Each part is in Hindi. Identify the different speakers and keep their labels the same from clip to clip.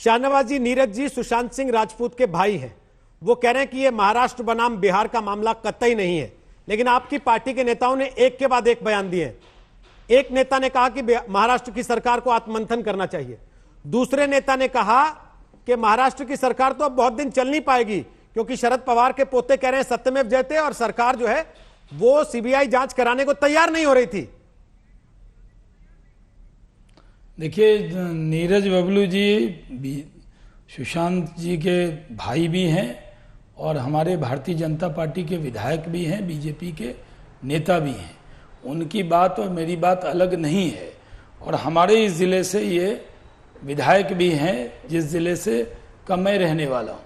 Speaker 1: शाहनवाज जी, नीरज जी सुशांत सिंह राजपूत के भाई हैं। वो कह रहे हैं कि ये महाराष्ट्र बनाम बिहार का मामला कतई नहीं है, लेकिन आपकी पार्टी के नेताओं ने एक के बाद एक बयान दिए हैं। एक नेता ने कहा कि महाराष्ट्र की सरकार को आत्ममंथन करना चाहिए। दूसरे नेता ने कहा कि महाराष्ट्र की सरकार तो अब बहुत दिन चल नहीं पाएगी, क्योंकि शरद पवार के पोते कह रहे हैं सत्यमेव जयते, और सरकार जो है वो सीबीआई जांच कराने को तैयार नहीं हो रही थी।
Speaker 2: देखिए, नीरज बबलू जी सुशांत जी के भाई भी हैं और हमारे भारतीय जनता पार्टी के विधायक भी हैं, बीजेपी के नेता भी हैं। उनकी बात और मेरी बात अलग नहीं है। और हमारे इस ज़िले से ये विधायक भी हैं, जिस ज़िले से का मैं रहने वाला हूँ।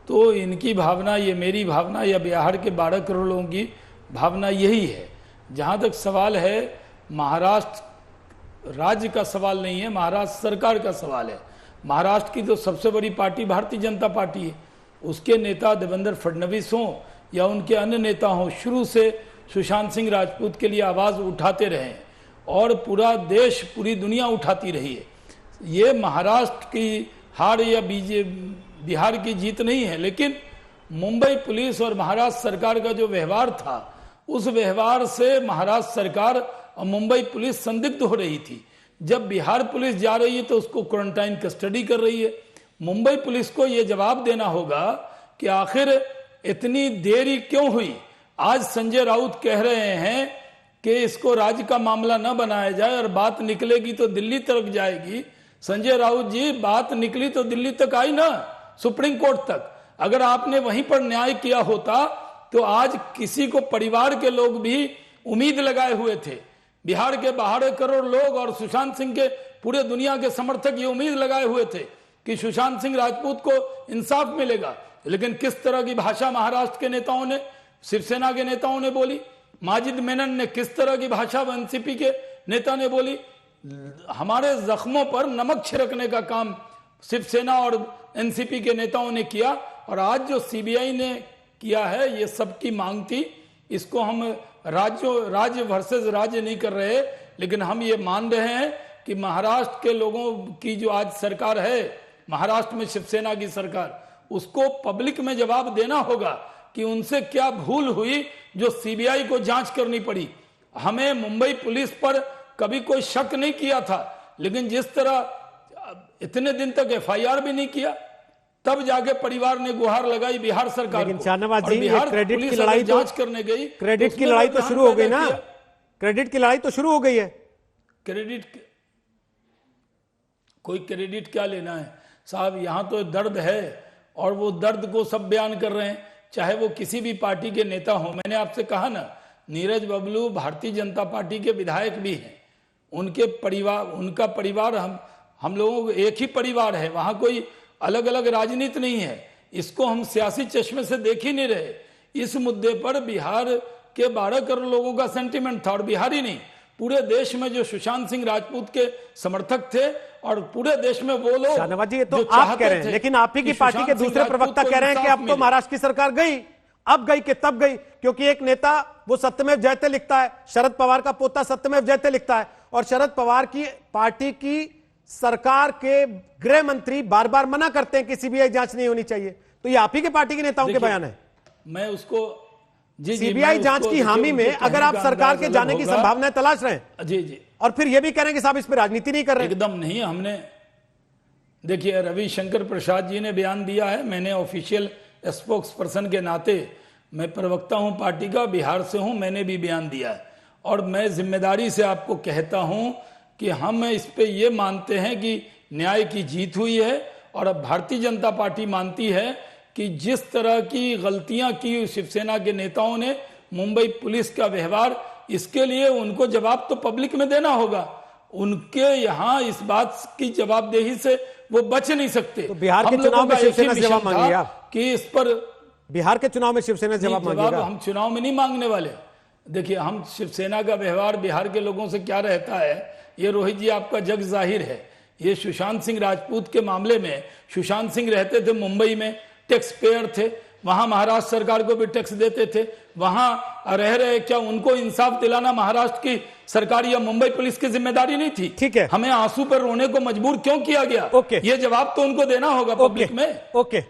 Speaker 2: तो इनकी भावना, ये मेरी भावना या बिहार के 12 करोड़ लोगों की भावना यही है। जहाँ तक सवाल है, महाराष्ट्र राज्य का सवाल नहीं है, महाराष्ट्र सरकार का सवाल है। महाराष्ट्र की तो सबसे बड़ी पार्टी भारतीय जनता पार्टी है। उसके नेता देवेंद्र फडणवीस हों या उनके अन्य नेता हों, शुरू से सुशांत सिंह राजपूत के लिए आवाज़ उठाते रहे और पूरा देश, पूरी दुनिया उठाती रही है। ये महाराष्ट्र की हार या बिहार की जीत नहीं है, लेकिन मुंबई पुलिस और महाराष्ट्र सरकार का जो व्यवहार था, उस व्यवहार से महाराष्ट्र सरकार और मुंबई पुलिस संदिग्ध हो रही थी। जब बिहार पुलिस जा रही है तो उसको क्वारंटाइन कस्टडी कर रही है। मुंबई पुलिस को यह जवाब देना होगा कि आखिर इतनी देरी क्यों हुई। आज संजय राउत कह रहे हैं कि इसको राज्य का मामला न बनाया जाए और बात निकलेगी तो दिल्ली तक जाएगी। संजय राउत जी, बात निकली तो दिल्ली तक आई ना, सुप्रीम कोर्ट तक। अगर आपने वहीं पर न्याय किया होता तो आज किसी को, परिवार के लोग भी उम्मीद लगाए हुए थे। बिहार के 12 करोड़ लोग और सुशांत सिंह के पूरे दुनिया के समर्थक ये उम्मीद लगाए हुए थे कि सुशांत सिंह राजपूत को इंसाफ मिलेगा। लेकिन किस तरह की भाषा महाराष्ट्र के नेताओं ने, शिवसेना के नेताओं ने बोली, माजिद मेनन ने किस तरह की भाषा एनसीपी के नेता ने बोली। हमारे जख्मों पर नमक छिड़कने का काम शिवसेना और एनसीपी के नेताओं ने किया। और आज जो सीबीआई ने किया है, ये सबकी मांग थी। इसको हम राज्य वर्सेस राज्य नहीं कर रहे, लेकिन हम ये मान रहे हैं कि महाराष्ट्र के लोगों की जो आज सरकार है, महाराष्ट्र में शिवसेना की सरकार, उसको पब्लिक में जवाब देना होगा कि उनसे क्या भूल हुई जो सीबीआई को जांच करनी पड़ी। हमें मुंबई पुलिस पर कभी कोई शक नहीं किया था, लेकिन जिस तरह इतने दिन तक एफआईआर भी नहीं किया, तब जाके परिवार ने गुहार लगाई बिहार सरकार
Speaker 1: लेकिन
Speaker 2: को।
Speaker 1: शाहनवाज जी,
Speaker 2: बिहार
Speaker 1: क्रेडिट
Speaker 2: पुलिस
Speaker 1: की लड़ाई
Speaker 2: जांच करने गई,
Speaker 1: क्रेडिट की लड़ाई तो शुरू हो गई ना। क्रेडिट की लड़ाई तो शुरू हो गई है।
Speaker 2: क्रेडिट, कोई क्रेडिट क्या लेना है साहब। यहां तो दर्द है और वो दर्द को सब बयान कर रहे हैं, चाहे वो किसी भी पार्टी के नेता हो। मैंने आपसे कहा ना, नीरज बबलू भारतीय जनता पार्टी के विधायक भी हैं। उनके परिवार, उनका परिवार, हम लोगों को एक ही परिवार है। वहां कोई अलग अलग राजनीति नहीं है। इसको हम सियासी चश्मे से देख ही नहीं रहे। इस मुद्दे पर बिहार के 12 करोड़ लोगों का सेंटीमेंट था, और बिहार ही नहीं, पूरे देश में जो सुशांत सिंह राजपूत के समर्थक थे, और पूरे देश में वो लोग,
Speaker 1: शाहनवाज जी, ये तो आप कह रहे हैं, लेकिन आप ही की पार्टी के दूसरे प्रवक्ता कह रहे हैं कि अब तो महाराष्ट्र की सरकार गई। अब गई कि तब गई, क्योंकि एक नेता वो सत्यमेव जयते लिखता है, शरद पवार का पोता सत्यमेव जयते लिखता है, और शरद पवार की पार्टी की सरकार के गृह मंत्री बार बार मना करते हैं कि सीबीआई जांच नहीं होनी चाहिए। तो ये आप ही के पार्टी के नेताओं के बयान है।
Speaker 2: मैं उसको
Speaker 1: सीबीआई जांच की हामी में अगर आप सरकार के जाने की संभावनाएं तलाश रहे हैं,
Speaker 2: जी,
Speaker 1: और फिर ये भी कह रहे हैं कि साहब इस पर राजनीति नहीं कर रहे।
Speaker 2: एकदम नहीं। हमने, देखिए, रविशंकर प्रसाद जी ने बयान दिया है। मैंने ऑफिशियल स्पोक्स पर्सन के नाते, मैं प्रवक्ता हूं पार्टी का, बिहार से हूं, मैंने भी बयान दिया है। और मैं जिम्मेदारी से आपको कहता हूं कि हम इस पे ये मानते हैं कि न्याय की जीत हुई है। और अब भारतीय जनता पार्टी मानती है कि जिस तरह की गलतियां की शिवसेना के नेताओं ने, मुंबई पुलिस का व्यवहार, इसके लिए उनको जवाब तो पब्लिक में देना होगा। उनके यहाँ इस बात की जवाबदेही से वो बच नहीं सकते।
Speaker 1: तो बिहार के चुनाव में शिवसेना से जवाब मांगिएगा
Speaker 2: कि इस पर,
Speaker 1: बिहार के चुनाव में शिवसेना से जवाब मांगिएगा।
Speaker 2: हम चुनाव में नहीं मांगने वाले। देखिए, हम शिवसेना का व्यवहार बिहार के लोगों से क्या रहता है, ये रोहित जी आपका जग जाहिर है। ये सुशांत सिंह राजपूत के मामले में, सुशांत सिंह रहते थे मुंबई में, टैक्स पेयर थे, वहां महाराष्ट्र सरकार को भी टैक्स देते थे, वहां रह रहे, क्या उनको इंसाफ दिलाना महाराष्ट्र की सरकार या मुंबई पुलिस की जिम्मेदारी नहीं थी?
Speaker 1: ठीक है।
Speaker 2: हमें आंसू पर रोने को मजबूर क्यों किया गया?
Speaker 1: ओके।
Speaker 2: ये जवाब तो उनको देना होगा पब्लिक में।
Speaker 1: ओके